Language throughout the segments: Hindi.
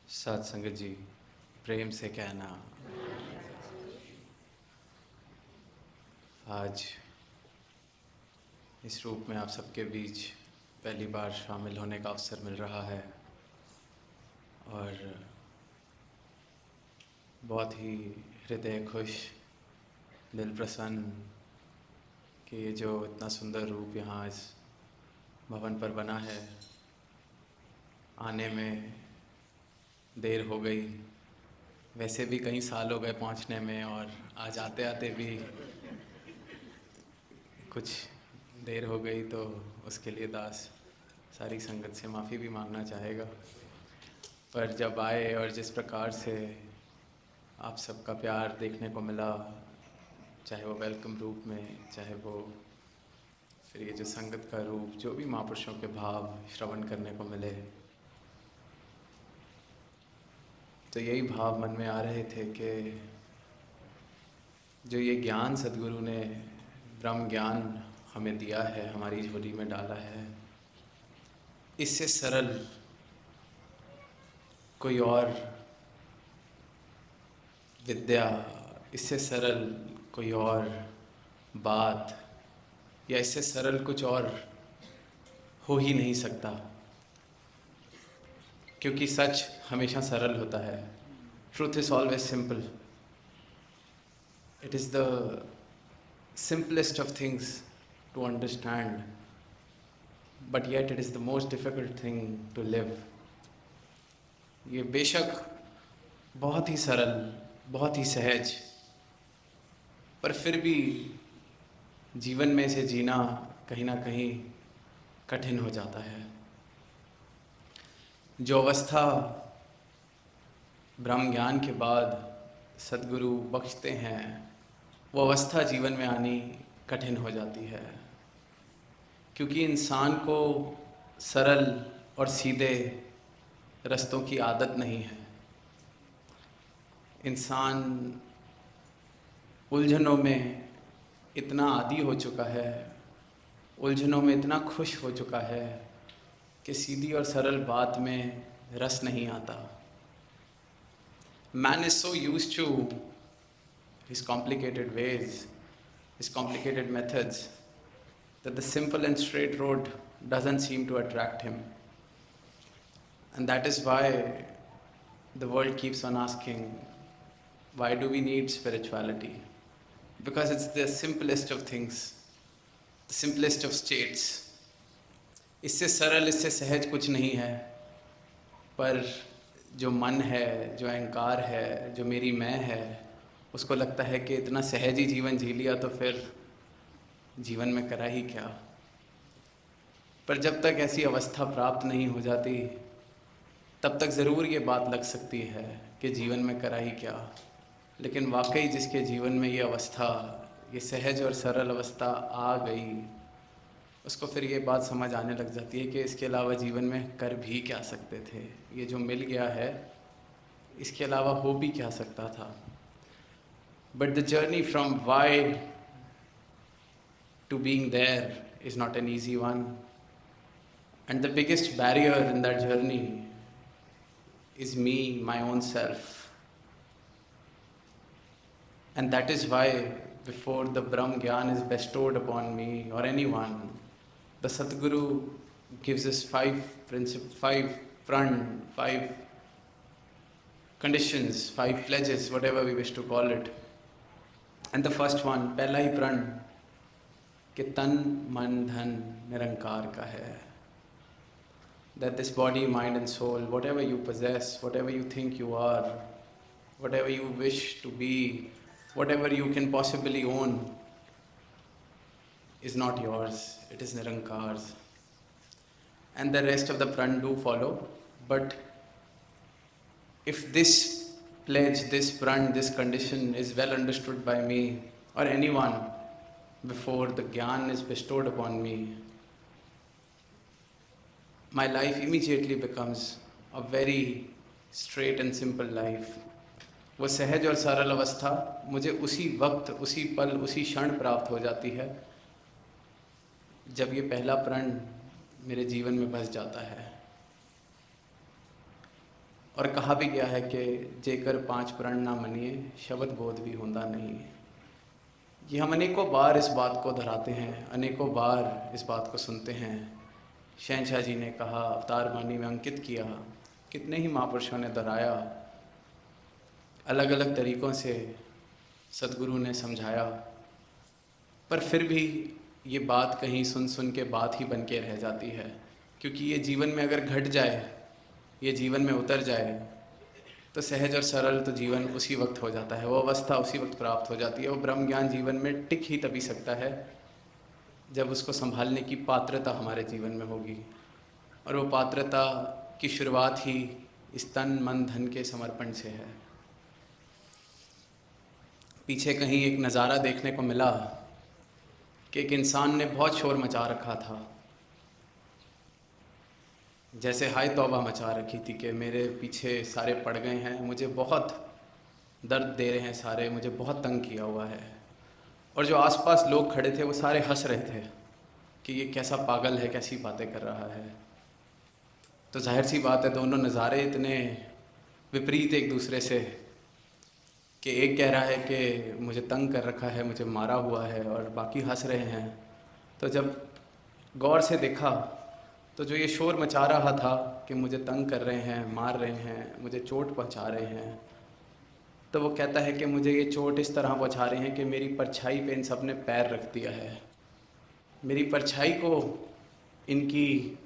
साथ संगत जी, प्रेम से कहना। आज इस रूप में आप सबके बीच पहली बार शामिल होने का अवसर मिल रहा है और बहुत ही हृदय खुश, दिल प्रसन्न कि ये जो इतना सुंदर रूप यहाँ इस भवन पर बना है, आने में देर हो गई। वैसे भी कई साल हो गए पहुँचने में और आज आते आते भी कुछ देर हो गई, तो उसके लिए दास सारी संगत से माफ़ी भी मांगना चाहेगा। पर जब आए और जिस प्रकार से आप सबका प्यार देखने को मिला, चाहे वो वेलकम रूप में, चाहे वो फिर ये जो संगत का रूप, जो भी महापुरुषों के भाव श्रवण करने को मिले, तो यही भाव मन में आ रहे थे कि जो ये ज्ञान सद्गुरु ने, ब्रह्म ज्ञान हमें दिया है, हमारी झोली में डाला है, इससे सरल कोई और विद्या, इससे सरल कोई और बात या इससे सरल कुछ और हो ही नहीं सकता, क्योंकि सच हमेशा सरल होता है। Truth is always simple. It is the simplest of things to understand, but yet it is the most difficult thing to live. ये बेशक बहुत ही सरल, बहुत ही सहज, पर फिर भी जीवन में इसे जीना कहीं ना कहीं कठिन हो जाता है। जो अवस्था ब्रह्म ज्ञान के बाद सद्गुरु बख्शते हैं, वो अवस्था जीवन में आनी कठिन हो जाती है, क्योंकि इंसान को सरल और सीधे रास्तों की आदत नहीं है। इंसान उलझनों में इतना आदी हो चुका है, उलझनों में इतना खुश हो चुका है कि सीधी और सरल बात में रस नहीं आता। Man is so used to his complicated ways, his complicated methods, that the simple and straight road doesn't seem to attract him. And that is why the world keeps on asking, why do we need spirituality? Because it's the simplest of things, the simplest of states. इससे सरल, इससे सहज कुछ नहीं है, पर जो मन है, जो अहंकार है, जो मेरी मैं है, उसको लगता है कि इतना सहज ही जीवन जी लिया तो फिर जीवन में करा ही क्या। पर जब तक ऐसी अवस्था प्राप्त नहीं हो जाती, तब तक ज़रूर ये बात लग सकती है कि जीवन में करा ही क्या। लेकिन वाकई जिसके जीवन में ये अवस्था, ये सहज और सरल अवस्था आ गई, उसको फिर ये बात समझ आने लग जाती है कि इसके अलावा जीवन में कर भी क्या सकते थे। ये जो मिल गया है, इसके अलावा हो भी क्या सकता था। But the journey from why to being there is not an easy one, and the biggest barrier in that journey is me, my own self. And that is why before the Brahm Gyan is bestowed upon me or anyone, the Satguru gives us five conditions, five pledges, whatever we wish to call it. And the first one, पहला ही प्रण कि तन मन धन निरंकार का है। That this body, mind and soul, whatever you possess, whatever you think you are, whatever you wish to be, whatever you can possibly own, is not yours, it is Nirankar's. And the rest of the pran do follow, but if this pledge, this pran, this condition is well understood by me or anyone before the Gyan is bestowed upon me, my life immediately becomes a very straight and simple life. वो सहज और सरल अवस्था मुझे उसी वक्त, उसी पल, उसी क्षण प्राप्त हो जाती है जब ये पहला प्रण मेरे जीवन में बस जाता है। और कहा भी गया है कि जेकर पांच प्रण ना मनिए शब्द बोध भी होता नहीं। ये हम अनेकों बार इस बात को दोहराते हैं, अनेकों बार इस बात को सुनते हैं। शहनशाह जी ने कहा, अवतार वाणी में अंकित किया, कितने ही महापुरुषों ने दोहराया, अलग अलग तरीक़ों से सदगुरु ने समझाया, पर फिर भी ये बात कहीं सुन सुन के बात ही बन के रह जाती है। क्योंकि ये जीवन में अगर घट जाए, ये जीवन में उतर जाए, तो सहज और सरल तो जीवन उसी वक्त हो जाता है, वो अवस्था उसी वक्त प्राप्त हो जाती है। वो ब्रह्म ज्ञान जीवन में टिक ही तभी सकता है जब उसको संभालने की पात्रता हमारे जीवन में होगी। और वो पात्रता की शुरुआत ही इस तन मन धन के समर्पण से है। पीछे कहीं एक नज़ारा देखने को मिला कि एक इंसान ने बहुत शोर मचा रखा था, जैसे हाय तौबा मचा रखी थी कि मेरे पीछे सारे पड़ गए हैं, मुझे बहुत दर्द दे रहे हैं सारे, मुझे बहुत तंग किया हुआ है। और जो आसपास लोग खड़े थे वो सारे हंस रहे थे कि ये कैसा पागल है, कैसी बातें कर रहा है। तो जाहिर सी बात है, दोनों नज़ारे इतने विपरीत एक दूसरे से कि एक कह रहा है कि मुझे तंग कर रखा है, मुझे मारा हुआ है, और बाकी हंस रहे हैं। तो जब गौर से देखा तो जो ये शोर मचा रहा था कि मुझे तंग कर रहे हैं, मार रहे हैं, मुझे चोट पहुंचा रहे हैं, तो वो कहता है कि मुझे ये चोट इस तरह पहुंचा रहे हैं कि मेरी परछाई पे इन सब ने पैर रख दिया है, मेरी परछाई को इनकी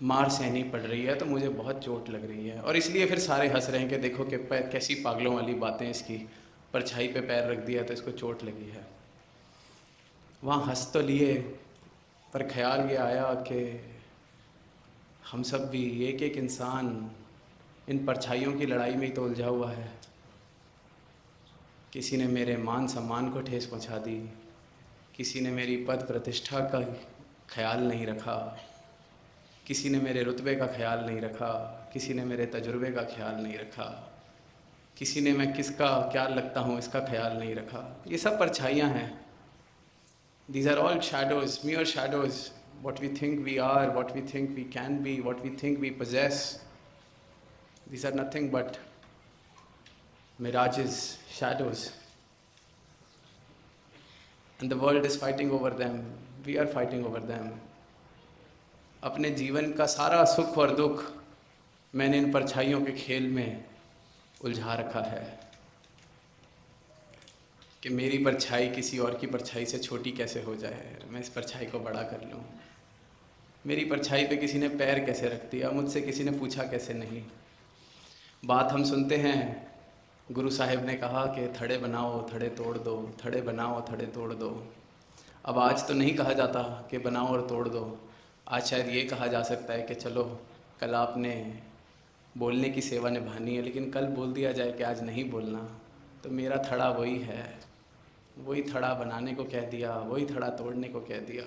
मार सहनी पड़ रही है, तो मुझे बहुत चोट लग रही है। और इसलिए फिर सारे हंस रहे हैं कि देखो कि कैसी पागलों वाली बातें, इसकी परछाई पे पैर रख दिया तो इसको चोट लगी है। वहाँ हंस तो लिए, पर ख्याल ये आया कि हम सब भी एक एक इंसान इन परछाइयों की लड़ाई में ही तो उलझा हुआ है। किसी ने मेरे मान सम्मान को ठेस पहुंचा दी, किसी ने मेरी पद प्रतिष्ठा का ख्याल नहीं रखा, किसी ने मेरे रुतबे का ख्याल नहीं रखा, किसी ने मेरे तजुर्बे का ख्याल नहीं रखा, किसी ने मैं किसका क्या लगता हूँ इसका ख्याल नहीं रखा। ये सब परछाइयाँ हैं। These are all shadows, mere shadows. What we think we are, what we think we can be, what we think we possess, these are nothing but mirages, shadows. And the world is fighting over them. We are fighting over them. अपने जीवन का सारा सुख और दुख मैंने इन परछाइयों के खेल में उलझा रखा है कि मेरी परछाई किसी और की परछाई से छोटी कैसे हो जाए, मैं इस परछाई को बड़ा कर लूँ। मेरी परछाई पे किसी ने पैर कैसे रख दिया, मुझसे किसी ने पूछा कैसे नहीं। बात हम सुनते हैं, गुरु साहिब ने कहा कि थड़े बनाओ थड़े तोड़ दो, थड़े बनाओ थड़े तोड़ दो। अब आज तो नहीं कहा जाता कि बनाओ और तोड़ दो, आज शायद ये कहा जा सकता है कि चलो कल आपने बोलने की सेवा निभानी है, लेकिन कल बोल दिया जाए कि आज नहीं बोलना, तो मेरा थड़ा वही है, वही थड़ा बनाने को कह दिया, वही थड़ा तोड़ने को कह दिया।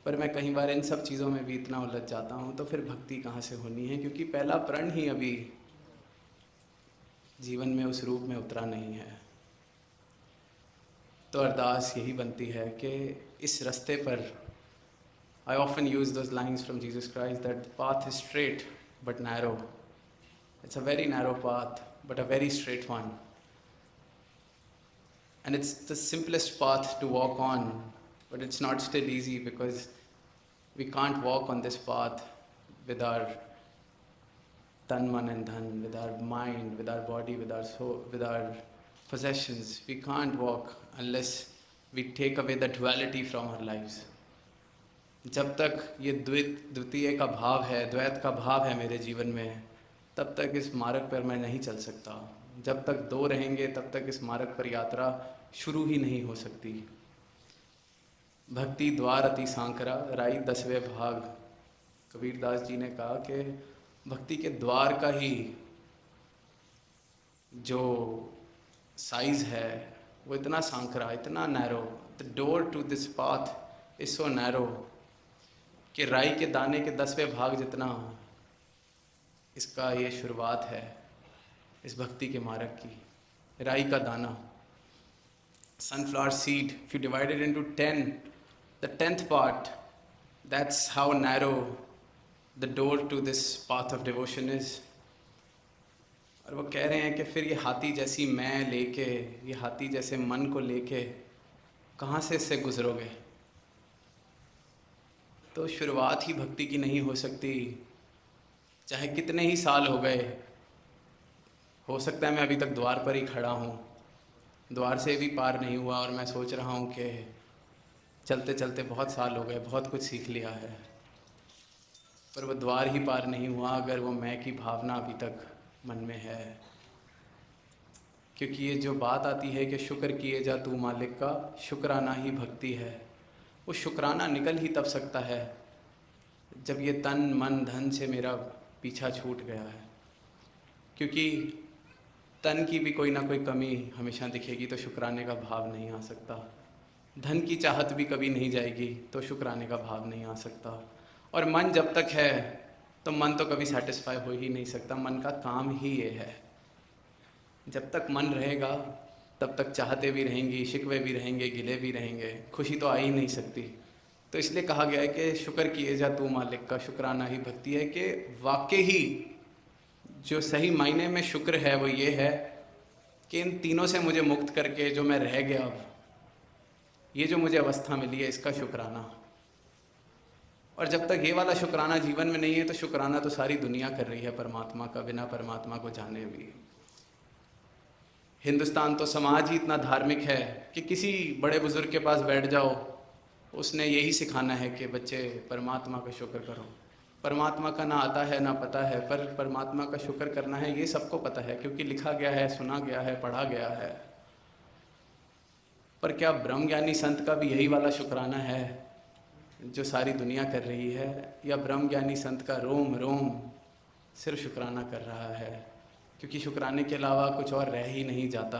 पर मैं कई बार इन सब चीज़ों में भी इतना उलझ जाता हूँ, तो फिर भक्ति कहाँ से होनी है, क्योंकि पहला प्रण ही अभी जीवन में उस रूप में उतरा नहीं है। तो अरदास यही बनती है कि इस रास्ते पर, I often use those lines from Jesus Christ that the path is straight but narrow. It's a very narrow path but a very straight one. And it's the simplest path to walk on, but it's not still easy because we can't walk on this path with our tan, man and dhan, with our mind, with our body, with our soul, with our possessions. We can't walk unless we take away the duality from our lives. जब तक ये द्वितीय का भाव है, द्वैत का भाव है मेरे जीवन में, तब तक इस मार्ग पर मैं नहीं चल सकता। जब तक दो रहेंगे तब तक इस मार्ग पर यात्रा शुरू ही नहीं हो सकती। भक्ति द्वार अति सांकरा राई 10वें भाग, कबीरदास जी ने कहा कि भक्ति के द्वार का ही जो साइज है वो इतना सांकरा, इतना narrow. The door to this path is so narrow कि राई के दाने के 10वें भाग जितना इसका ये शुरुआत है इस भक्ति के मार्ग की। राई का दाना, sunflower seed, if you divide it into 10, the 10th part, that's how narrow the door to this path of devotion is. और वो कह रहे हैं कि फिर ये हाथी जैसी मैं लेके, ये हाथी जैसे मन को लेके कहाँ से इससे गुजरोगे। तो शुरुआत ही भक्ति की नहीं हो सकती, चाहे कितने ही साल हो गए। हो सकता है मैं अभी तक द्वार पर ही खड़ा हूँ, द्वार से भी पार नहीं हुआ, और मैं सोच रहा हूँ कि चलते चलते बहुत साल हो गए, बहुत कुछ सीख लिया है, पर वो द्वार ही पार नहीं हुआ अगर वो मैं की भावना अभी तक मन में है। क्योंकि ये जो बात आती है कि शुक्र किए जा तू मालिक का, शुक्राना ही भक्ति है, वो शुक्राना निकल ही तब सकता है जब ये तन मन धन से मेरा पीछा छूट गया है। क्योंकि तन की भी कोई ना कोई कमी हमेशा दिखेगी तो शुक्राने का भाव नहीं आ सकता, धन की चाहत भी कभी नहीं जाएगी तो शुक्राने का भाव नहीं आ सकता, और मन जब तक है तो मन तो कभी सेटिस्फाई हो ही नहीं सकता। मन का काम ही ये है, जब तक मन रहेगा तब तक चाहते भी रहेंगी, शिकवे भी रहेंगे, गिले भी रहेंगे, खुशी तो आ ही नहीं सकती। तो इसलिए कहा गया है कि शुक्र किए जा तू मालिक का, शुक्राना ही भक्ति है। कि वाकई ही जो सही मायने में शुक्र है वो ये है कि इन तीनों से मुझे मुक्त करके जो मैं रह गया, अब ये जो मुझे अवस्था मिली है, इसका शुक्राना। और जब तक ये वाला शुक्राना जीवन में नहीं है तो शुक्राना तो सारी दुनिया कर रही है परमात्मा का, बिना परमात्मा को जाने भी। हिंदुस्तान तो समाज ही इतना धार्मिक है कि किसी बड़े बुजुर्ग के पास बैठ जाओ, उसने यही सिखाना है कि बच्चे परमात्मा का शुक्र करो। परमात्मा का ना आता है ना पता है, पर परमात्मा का शुक्र करना है ये सबको पता है, क्योंकि लिखा गया है, सुना गया है, पढ़ा गया है। पर क्या ब्रह्म ज्ञानी संत का भी यही वाला शुक्राना है जो सारी दुनिया कर रही है, या ब्रह्म ज्ञानी संत का रोम रोम सिर्फ शुक्राना कर रहा है? क्योंकि शुक्राने के अलावा कुछ और रह ही नहीं जाता,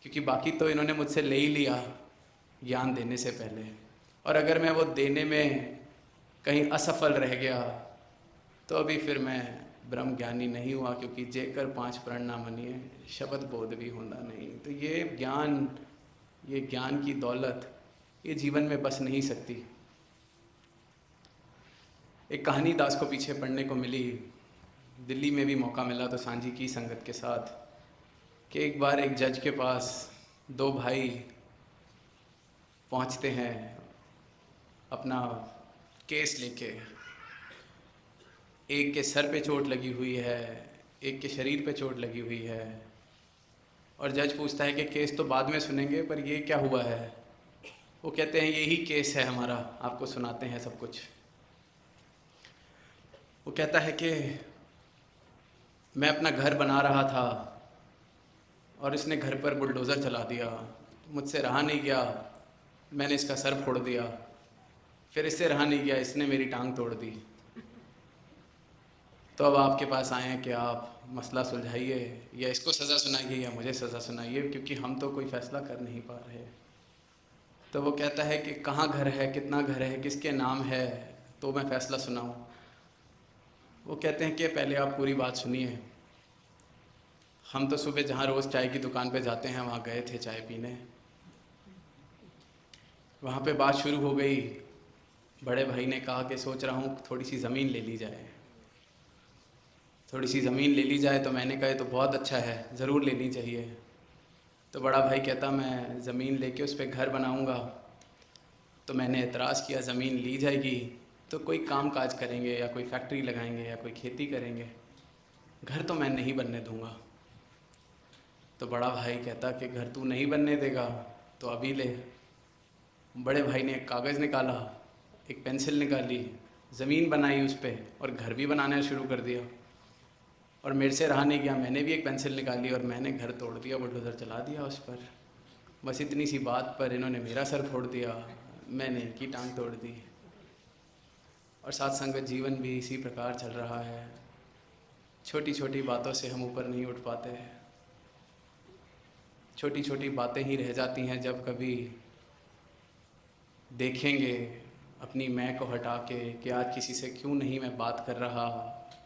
क्योंकि बाकी तो इन्होंने मुझसे ले ही लिया ज्ञान देने से पहले, और अगर मैं वो देने में कहीं असफल रह गया तो अभी फिर मैं ब्रह्म ज्ञानी नहीं हुआ, क्योंकि जेकर 5 प्रण ना मनिए शब्द बोध भी होता नहीं। तो ये ज्ञान की दौलत ये जीवन में बस नहीं सकती। एक कहानी दास को पीछे पढ़ने को मिली, दिल्ली में भी मौका मिला तो सांझी की संगत के साथ, कि एक बार एक जज के पास 2 भाई पहुंचते हैं अपना केस लेके। एक के सर पे चोट लगी हुई है, एक के शरीर पे चोट लगी हुई है, और जज पूछता है कि केस तो बाद में सुनेंगे, पर ये क्या हुआ है? वो कहते हैं यही केस है हमारा, आपको सुनाते हैं सब कुछ। वो कहता है कि मैं अपना घर बना रहा था और इसने घर पर बुलडोज़र चला दिया, मुझसे रहा नहीं गया, मैंने इसका सर फोड़ दिया, फिर इससे रहा नहीं गया, इसने मेरी टांग तोड़ दी। तो अब आपके पास आए हैं कि आप मसला सुलझाइए, या इसको सज़ा सुनाइए या मुझे सज़ा सुनाइए, क्योंकि हम तो कोई फ़ैसला कर नहीं पा रहे। तो वो कहता है कि कहाँ घर है, कितना घर है, किसके नाम है, तो मैं फ़ैसला सुनाऊँ? वो कहते हैं कि पहले आप पूरी बात सुनिए। हम तो सुबह जहाँ रोज़ चाय की दुकान पे जाते हैं वहाँ गए थे चाय पीने। वहाँ पे बात शुरू हो गई। बड़े भाई ने कहा कि सोच रहा हूँ थोड़ी सी ज़मीन ले ली जाए, थोड़ी सी ज़मीन ले ली जाए। तो मैंने कहा तो बहुत अच्छा है, ज़रूर लेनी चाहिए। तो बड़ा भाई कहता मैं ज़मीन लेके उस पर घर बनाऊँगा। तो मैंने एतराज़ किया, ज़मीन ली जाएगी तो कोई काम काज करेंगे, या कोई फैक्ट्री लगाएंगे, या कोई खेती करेंगे, घर तो मैं नहीं बनने दूँगा। तो बड़ा भाई कहता कि घर तू नहीं बनने देगा तो अभी ले। बड़े भाई ने एक कागज़ निकाला, एक पेंसिल निकाली, ज़मीन बनाई उस पर, और घर भी बनाना शुरू कर दिया। और मेरे से रहा नहीं गया, मैंने भी एक पेंसिल निकाली और मैंने घर तोड़ दिया, बुलडोज़र चला दिया उस पर। बस इतनी सी बात पर इन्होंने मेरा सर फोड़ दिया, मैंने इनकी टांग तोड़ दी। और साथ संगत जीवन भी इसी प्रकार चल रहा है। छोटी छोटी बातों से हम ऊपर नहीं उठ पाते, छोटी छोटी बातें ही रह जाती हैं। जब कभी देखेंगे अपनी मैं को हटा के कि आज किसी से क्यों नहीं मैं बात कर रहा,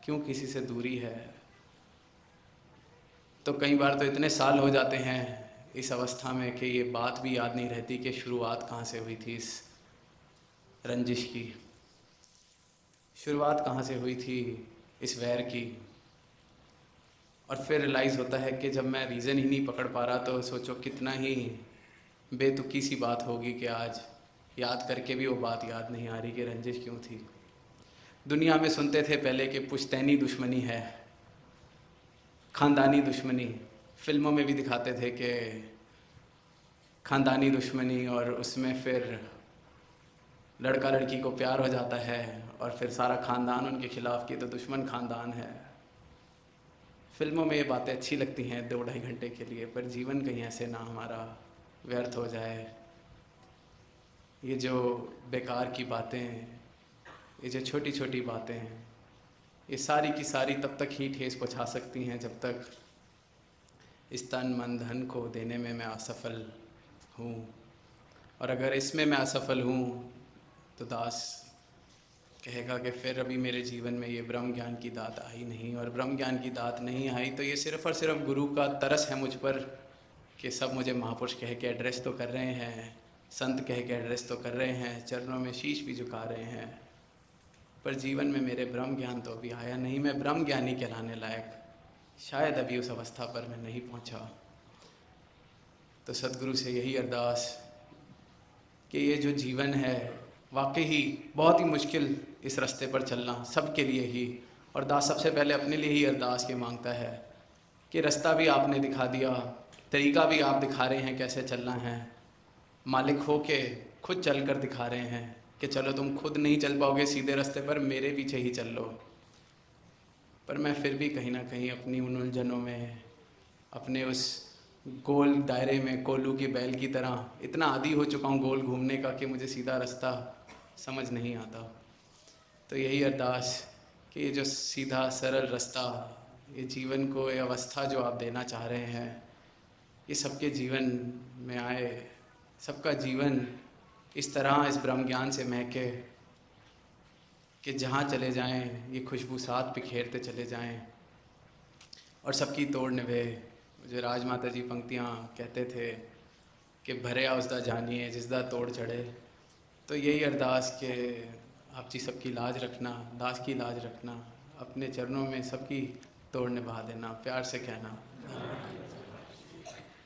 क्यों किसी से दूरी है, तो कई बार तो इतने साल हो जाते हैं इस अवस्था में कि ये बात भी याद नहीं रहती कि शुरुआत कहाँ से हुई थी इस रंजिश की। शुरुआत कहाँ से हुई थी इस वैर की। और फिर रियलाइज़ होता है कि जब मैं रीज़न ही नहीं पकड़ पा रहा तो सोचो कितना ही बेतुकी सी बात होगी कि आज याद करके भी वो बात याद नहीं आ रही कि रंजिश क्यों थी। दुनिया में सुनते थे पहले कि पुश्तैनी दुश्मनी है, ख़ानदानी दुश्मनी। फिल्मों में भी दिखाते थे कि ख़ानदानी दुश्मनी, और उसमें फिर लड़का लड़की को प्यार हो जाता है और फिर सारा ख़ानदान उनके ख़िलाफ़ की तो दुश्मन ख़ानदान है। फिल्मों में ये बातें अच्छी लगती हैं 2-2.5 घंटे के लिए, पर जीवन कहीं ऐसे ना हमारा व्यर्थ हो जाए। ये जो बेकार की बातें, ये जो छोटी छोटी बातें हैं, ये सारी की सारी तब तक ही ठेस पहुँचा सकती हैं जब तक इस तन मन धन को देने में मैं असफल हूँ। और अगर इसमें मैं असफल हूँ तो दास कहेगा कि फिर अभी मेरे जीवन में ये ब्रह्म ज्ञान की दात आई नहीं, और ब्रह्म ज्ञान की दात नहीं आई तो ये सिर्फ़ और सिर्फ गुरु का तरस है मुझ पर कि सब मुझे महापुरुष कह के एड्रेस तो कर रहे हैं, संत कह के एड्रेस तो कर रहे हैं, चरणों में शीश भी झुका रहे हैं, पर जीवन में मेरे ब्रह्म ज्ञान तो अभी आया नहीं। मैं ब्रह्म ज्ञानी कहलाने लायक शायद अभी उस अवस्था पर मैं नहीं पहुंचा। तो सदगुरु से यही अरदास कि ये जो जीवन है वाकई ही बहुत ही मुश्किल, इस रास्ते पर चलना सबके लिए ही, और दास सबसे पहले अपने लिए ही अरदास के मांगता है कि रास्ता भी आपने दिखा दिया, तरीका भी आप दिखा रहे हैं कैसे चलना है, मालिक हो के खुद चल कर दिखा रहे हैं कि चलो तुम खुद नहीं चल पाओगे सीधे रास्ते पर, मेरे पीछे ही चल लो। पर मैं फिर भी कहीं ना कहीं अपनी उन उलझनों में, अपने उस गोल दायरे में कोल्लू की बैल की तरह इतना आदी हो चुका हूँ गोल घूमने का कि मुझे सीधा रास्ता समझ नहीं आता। तो यही अरदास कि ये जो सीधा सरल रास्ता, ये जीवन को, ये अवस्था जो आप देना चाह रहे हैं, ये सबके जीवन में आए, सबका जीवन इस तरह इस ब्रह्म ज्ञान से महके कि जहाँ चले जाएं ये खुशबू साथ बिखेरते चले जाएं और सबकी तोड़ निभे। जो राजमाता जी पंक्तियाँ कहते थे कि भरे उसदा जानिए जिसदा तोड़ चढ़े। तो यही अरदास के आप जी सबकी लाज रखना, दास की लाज रखना, अपने चरणों में सबकी तोड़ निभा देना, प्यार से कहना।